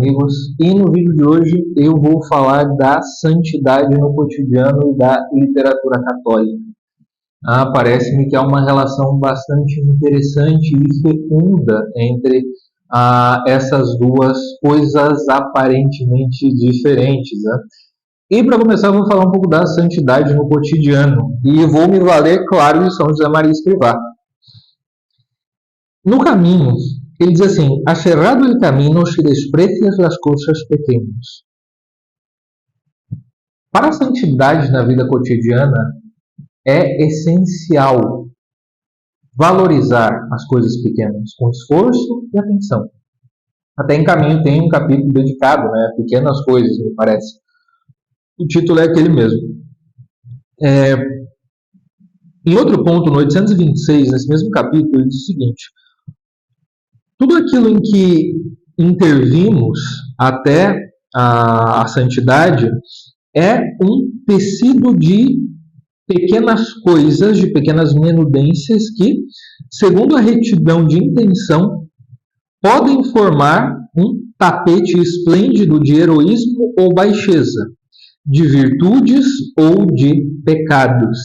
Amigos, e no vídeo de hoje eu vou falar da santidade no cotidiano e da literatura católica. Parece-me que há uma relação bastante interessante e fecunda entre essas duas coisas aparentemente diferentes. Né? E para começar, eu vou falar um pouco da santidade no cotidiano e vou me valer, claro, de São José Maria Escrivá. No caminho, ele diz assim: aferrado el camino si desprecias las cosas pequeñas. Para a santidade na vida cotidiana, é essencial valorizar as coisas pequenas com esforço e atenção. Até em Caminho tem um capítulo dedicado, a pequenas coisas, me parece. O título é aquele mesmo. Em outro ponto, no 826, nesse mesmo capítulo, ele diz o seguinte: tudo aquilo em que intervimos até a santidade é um tecido de pequenas coisas, de pequenas menudências que, segundo a retidão de intenção, podem formar um tapete esplêndido de heroísmo ou baixeza, de virtudes ou de pecados.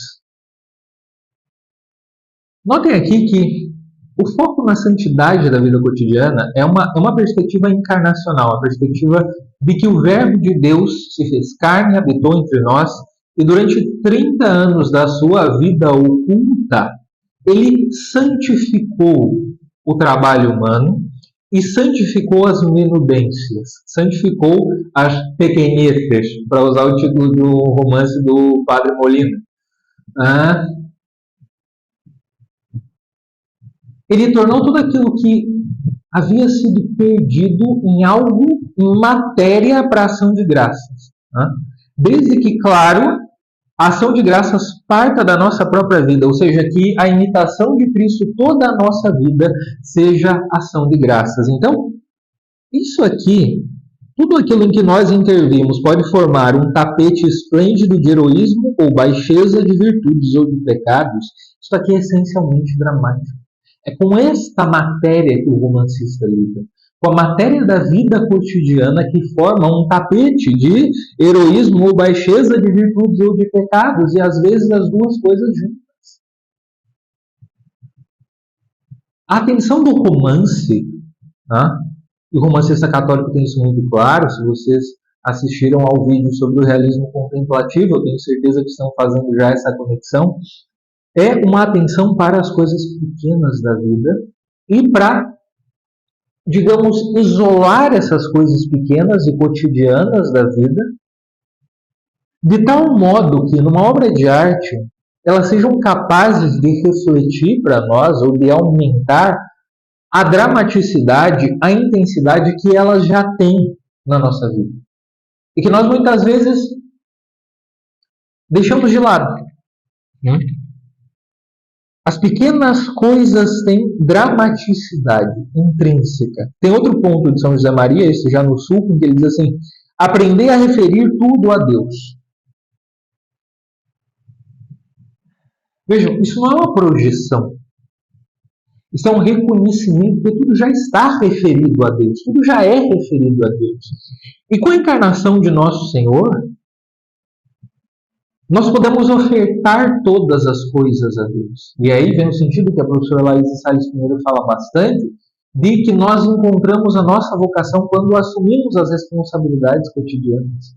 Notem aqui que o foco na santidade da vida cotidiana é uma perspectiva encarnacional, a perspectiva de que o Verbo de Deus se fez carne, habitou entre nós, e durante 30 anos da sua vida oculta, ele santificou o trabalho humano e santificou as menudências, santificou as pequeneces, para usar o título do romance do Padre Molina. Ele tornou tudo aquilo que havia sido perdido em algo, em matéria para a ação de graças. Desde que, claro, a ação de graças parta da nossa própria vida, ou seja, que a imitação de Cristo, toda a nossa vida, seja ação de graças. Então, isso aqui, tudo aquilo em que nós intervimos pode formar um tapete esplêndido de heroísmo ou baixeza, de virtudes ou de pecados. Isso aqui é essencialmente dramático. É com esta matéria que o romancista lida, com a matéria da vida cotidiana que forma um tapete de heroísmo ou baixeza, de virtudes ou de pecados, e às vezes as duas coisas juntas. A atenção do romance, e o romancista católico tem isso muito claro. Se vocês assistiram ao vídeo sobre o realismo contemplativo, eu tenho certeza que estão fazendo já essa conexão. É uma atenção para as coisas pequenas da vida e para, digamos, isolar essas coisas pequenas e cotidianas da vida de tal modo que, numa obra de arte, elas sejam capazes de refletir para nós ou de aumentar a dramaticidade, a intensidade que elas já têm na nossa vida. E que nós, muitas vezes, deixamos de lado. As pequenas coisas têm dramaticidade intrínseca. Tem outro ponto de São José Maria, esse já no sul, em que ele diz assim: aprender a referir tudo a Deus. Vejam, isso não é uma projeção. Isso é um reconhecimento, porque tudo já está referido a Deus. Tudo já é referido a Deus. E com a encarnação de Nosso Senhor, nós podemos ofertar todas as coisas a Deus. E aí vem o sentido que a professora Laís Salles Pinheiro fala bastante, de que nós encontramos a nossa vocação quando assumimos as responsabilidades cotidianas.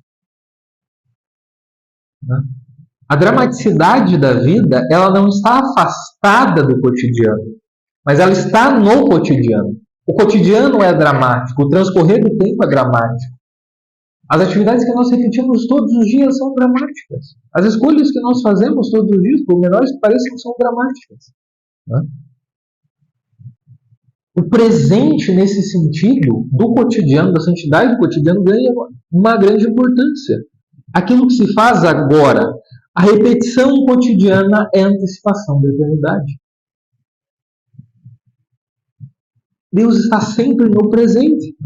A dramaticidade da vida, ela não está afastada do cotidiano, mas ela está no cotidiano. O cotidiano é dramático, o transcorrer do tempo é dramático. As atividades que nós repetimos todos os dias são dramáticas. As escolhas que nós fazemos todos os dias, por menores que pareçam, são dramáticas. O presente, nesse sentido, do cotidiano, da santidade do cotidiano, ganha uma grande importância. Aquilo que se faz agora, a repetição cotidiana é a antecipação da eternidade. Deus está sempre no presente.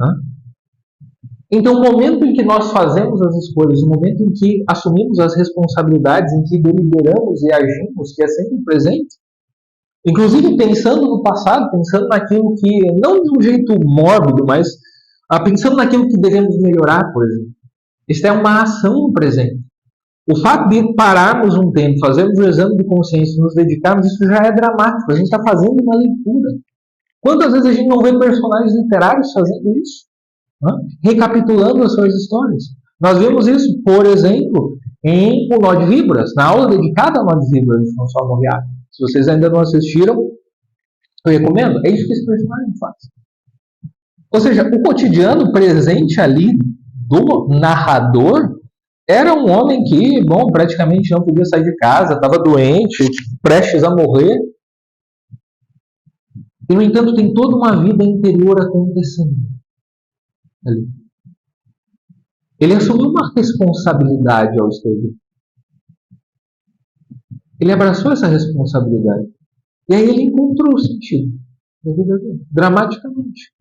Então, o momento em que nós fazemos as escolhas, o momento em que assumimos as responsabilidades, em que deliberamos e agimos, que é sempre presente, inclusive pensando no passado, pensando naquilo que, não de um jeito mórbido, mas pensando naquilo que devemos melhorar, por exemplo. Isso é uma ação no presente. O fato de pararmos um tempo, fazermos o exame de consciência, nos dedicarmos, isso já é dramático. A gente está fazendo uma leitura. Quantas vezes a gente não vê personagens literários fazendo isso? Né? Recapitulando as suas histórias. Nós vemos isso, por exemplo, em O Nó de Víboras, na aula dedicada ao Nó de Víboras de François Mauriac. Se vocês ainda não assistiram, eu recomendo. É isso que esse personagem faz. Ou seja, o cotidiano presente ali do narrador era um homem que, bom, praticamente não podia sair de casa, estava doente, prestes a morrer. E, no entanto, tem toda uma vida interior acontecendo ali. Ele assumiu uma responsabilidade ao escrever. Ele abraçou essa responsabilidade. E aí ele encontrou o sentido da vida dele, dramaticamente.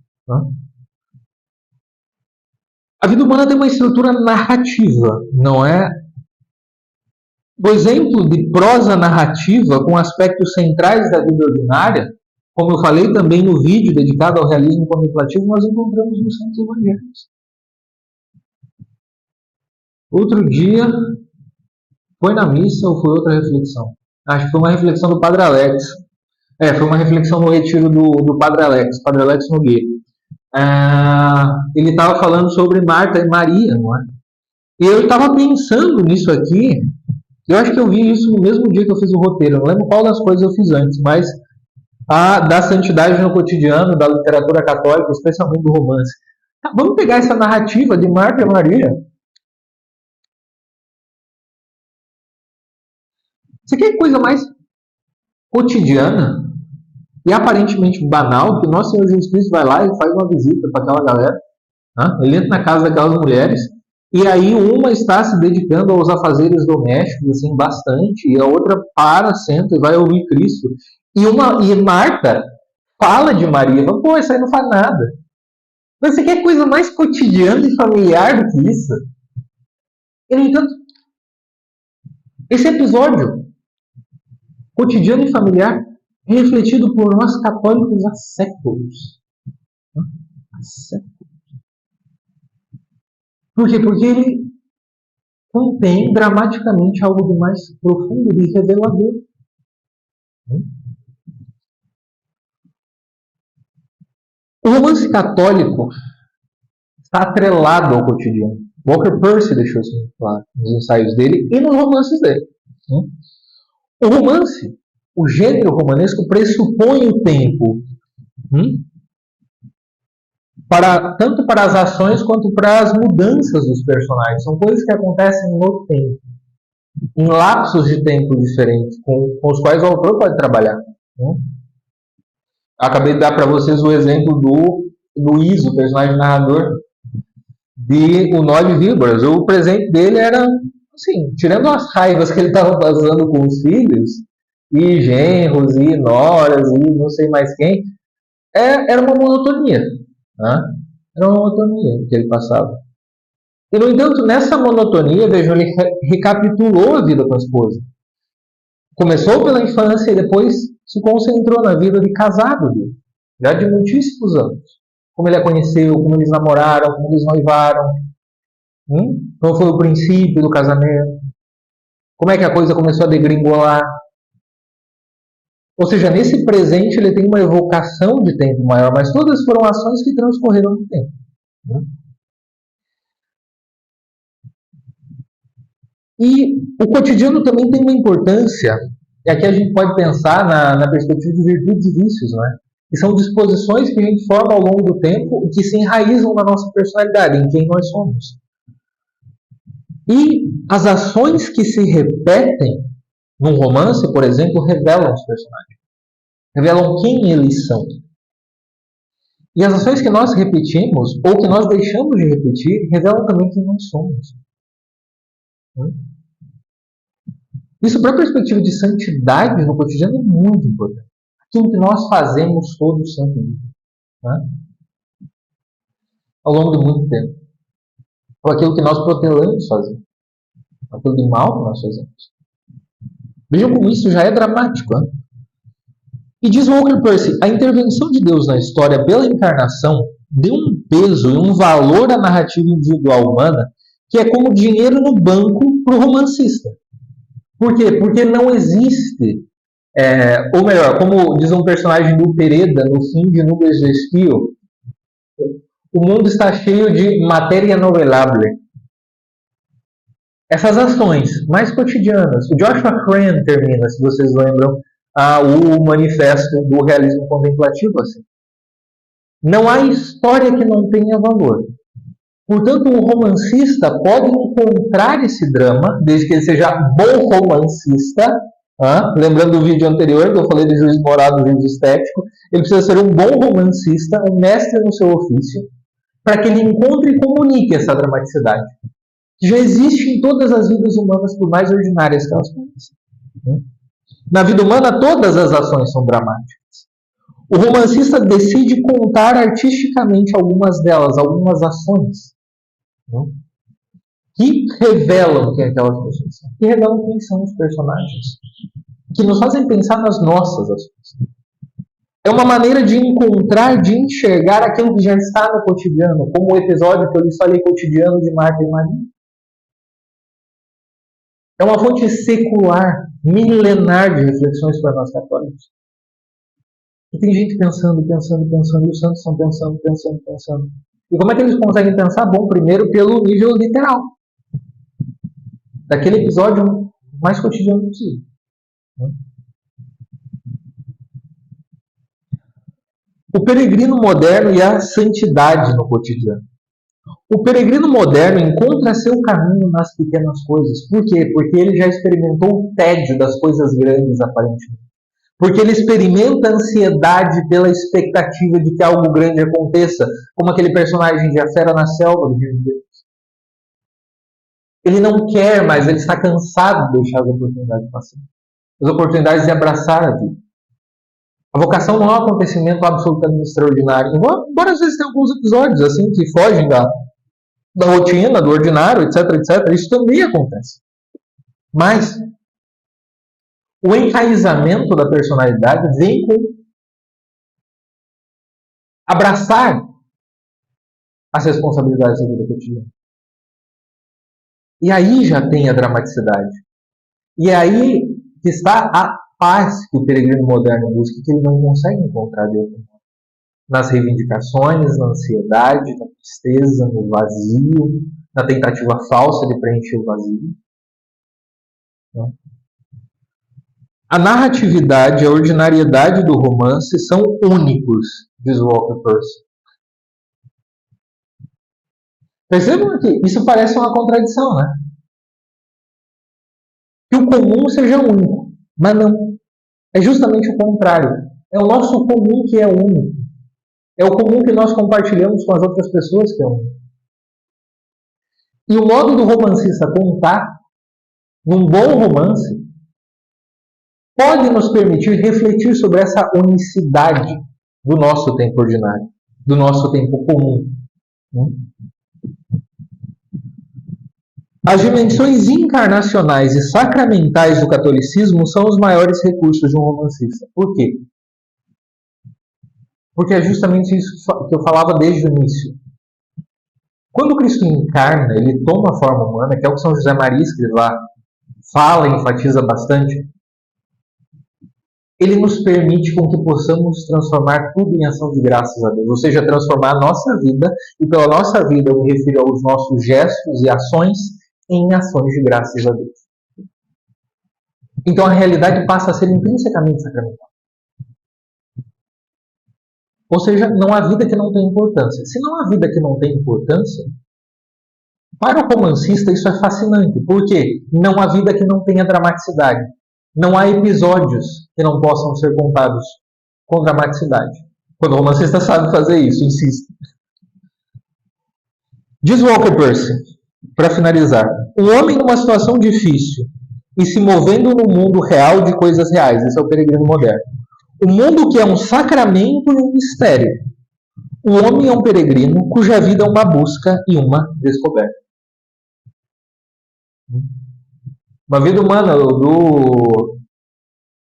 A vida humana tem uma estrutura narrativa, não é? O exemplo de prosa narrativa com aspectos centrais da vida ordinária, como eu falei também no vídeo dedicado ao realismo contemplativo, nós encontramos nos Santos Evangelhos. Outro dia, foi na missa ou foi outra reflexão? Acho que foi uma reflexão do Padre Alex. Foi uma reflexão no retiro do Padre Alex Nogueira. Ele estava falando sobre Marta e Maria, não é? E eu estava pensando nisso aqui. Eu acho que eu vi isso no mesmo dia que eu fiz o roteiro. Eu não lembro qual das coisas eu fiz antes, mas da santidade no cotidiano, da literatura católica, especialmente do romance. Vamos pegar essa narrativa de Marta e Maria. Você quer coisa mais cotidiana e aparentemente banal, que o nosso Senhor Jesus Cristo vai lá e faz uma visita para aquela galera. Ele entra na casa daquelas mulheres, e aí uma está se dedicando aos afazeres domésticos, assim, bastante, e a outra senta e vai ouvir Cristo. E Marta fala de Maria, fala, pô, isso aí não faz nada. Mas você quer coisa mais cotidiana e familiar do que isso? E, no entanto, esse episódio cotidiano e familiar é refletido por nós católicos há séculos. Há séculos. Por quê? Porque ele contém dramaticamente algo de mais profundo e revelador. O romance católico está atrelado ao cotidiano. Walker Percy deixou isso muito claro nos ensaios dele e nos romances dele. O romance, o gênero romanesco, pressupõe o tempo, tanto para as ações quanto para as mudanças dos personagens. São coisas que acontecem no tempo, em lapsos de tempo diferentes, com os quais o autor pode trabalhar. Acabei de dar para vocês o exemplo do Luiz, o personagem narrador de O Nó de Víboras. O presente dele era, assim, tirando as raivas que ele estava passando com os filhos, e genros, e noras, e não sei mais quem, era uma monotonia. Era uma monotonia que ele passava. E, no entanto, nessa monotonia, vejam, ele recapitulou a vida com a esposa. Começou pela infância e depois se concentrou na vida de casado dele, já de muitíssimos anos. Como ele a conheceu, como eles namoraram, como eles noivaram. Como foi o princípio do casamento. Como é que a coisa começou a degringolar. Ou seja, nesse presente ele tem uma evocação de tempo maior, mas todas foram ações que transcorreram no tempo. E o cotidiano também tem uma importância, e aqui a gente pode pensar na perspectiva de virtudes e vícios, não é? Que são disposições que a gente forma ao longo do tempo e que se enraizam na nossa personalidade, em quem nós somos. E as ações que se repetem num romance, por exemplo, revelam os personagens. Revelam quem eles são. E as ações que nós repetimos, ou que nós deixamos de repetir, revelam também quem nós somos. Isso, para a perspectiva de santidade no cotidiano, é muito importante. Aquilo que nós fazemos todo santo dia. Ao longo de muito tempo. Ou aquilo que nós protelamos fazemos. Aquilo de mal que nós fazemos. Vejam como isso já é dramático. E diz Walker Percy, a intervenção de Deus na história pela encarnação deu um peso e um valor à narrativa individual humana que é como dinheiro no banco para o romancista. Por quê? Porque não existe, ou melhor, como diz um personagem do Pereda no fim de Nubes de Esquio, o mundo está cheio de matéria novelable. Essas ações mais cotidianas. O Joshua Crane termina, se vocês lembram, o manifesto do realismo contemplativo assim. Não há história que não tenha valor. Portanto, o romancista pode encontrar esse drama, desde que ele seja bom romancista. Lembrando do vídeo anterior, que eu falei do juiz moral, do juiz estético, ele precisa ser um bom romancista, um mestre no seu ofício, para que ele encontre e comunique essa dramaticidade, que já existe em todas as vidas humanas, por mais ordinárias que elas pareçam. Na vida humana, todas as ações são dramáticas. O romancista decide contar artisticamente algumas delas, algumas ações, que revelam quem aquelas pessoas são, que revelam quem são os personagens, que nos fazem pensar nas nossas ações. É uma maneira de encontrar, de enxergar aquilo que já está no cotidiano, como o episódio que eu lhes falei, cotidiano de Marta e Maria. É uma fonte secular, milenar de reflexões para nós católicos. E tem gente pensando, e os santos estão pensando. E como é que eles conseguem pensar? Bom, primeiro pelo nível literal. Daquele episódio mais cotidiano possível. O peregrino moderno e a santidade no cotidiano. O peregrino moderno encontra seu caminho nas pequenas coisas. Por quê? Porque ele já experimentou o tédio das coisas grandes, aparentemente. Porque ele experimenta a ansiedade pela expectativa de que algo grande aconteça, como aquele personagem de A Fera na Selva do Rio de Deus. Ele não quer mais, ele está cansado de deixar as oportunidades passar. As oportunidades de abraçar a vida. A vocação não é um acontecimento absolutamente extraordinário. Embora às vezes tenha alguns episódios assim que fogem da rotina, do ordinário, etc. Isso também acontece. Mas o enraizamento da personalidade vem com abraçar as responsabilidades da vida cotidiana. E aí já tem a dramaticidade. E é aí que está a paz que o peregrino moderno busca, que ele não consegue encontrar de outro modo. Nas reivindicações, na ansiedade, na tristeza, no vazio, na tentativa falsa de preencher o vazio. A narratividade e a ordinariedade do romance são únicos, diz Walker Percy. Percebam que isso parece uma contradição, né? Que o comum seja único, mas não. É justamente o contrário. É o nosso comum que é único. É o comum que nós compartilhamos com as outras pessoas que é único. E o modo do romancista contar, num bom romance, pode nos permitir refletir sobre essa unicidade do nosso tempo ordinário, do nosso tempo comum. As dimensões encarnacionais e sacramentais do catolicismo são os maiores recursos de um romancista. Por quê? Porque é justamente isso que eu falava desde o início. Quando Cristo encarna, ele toma a forma humana, que é o que São José Maria escreve lá, fala e enfatiza bastante, ele nos permite com que possamos transformar tudo em ação de graças a Deus, ou seja, transformar a nossa vida, e pela nossa vida eu me refiro aos nossos gestos e ações, em ações de graças a Deus. Então a realidade passa a ser intrinsecamente sacramental. Ou seja, não há vida que não tem importância. Se não há vida que não tem importância, para o romancista isso é fascinante. Por quê? Não há vida que não tenha dramaticidade. Não há episódios que não possam ser contados com dramaticidade. Quando o romancista sabe fazer isso, insisto. Diz Walker Percy, para finalizar, um homem numa situação difícil e se movendo no mundo real de coisas reais, esse é o peregrino moderno. O mundo que é um sacramento e um mistério. O homem é um peregrino cuja vida é uma busca e uma descoberta. Uma vida humana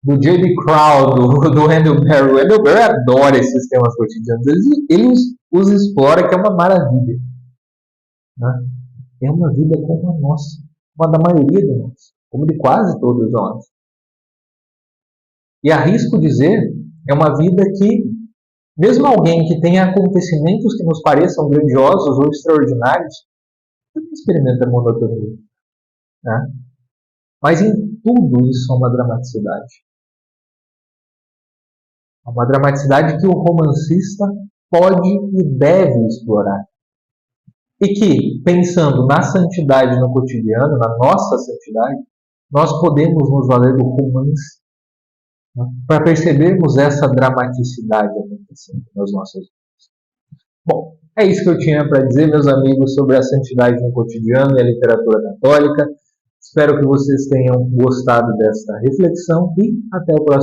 do J.B. Crow, do Randall Berry. O Randall Berry adora esses temas cotidianos. Ele os explora, que é uma maravilha. Né? É uma vida como a nossa, como a da maioria de nós, como de quase todos nós. E arrisco dizer, é uma vida que, mesmo alguém que tenha acontecimentos que nos pareçam grandiosos ou extraordinários, também experimenta monotonia. Né? Mas em tudo isso há uma dramaticidade. Há uma dramaticidade que o romancista pode e deve explorar. E que, pensando na santidade no cotidiano, na nossa santidade, nós podemos nos valer do romance, né, para percebermos essa dramaticidade acontecendo nas nossas vidas. Bom, é isso que eu tinha para dizer, meus amigos, sobre a santidade no cotidiano e a literatura católica. Espero que vocês tenham gostado desta reflexão e até o próximo.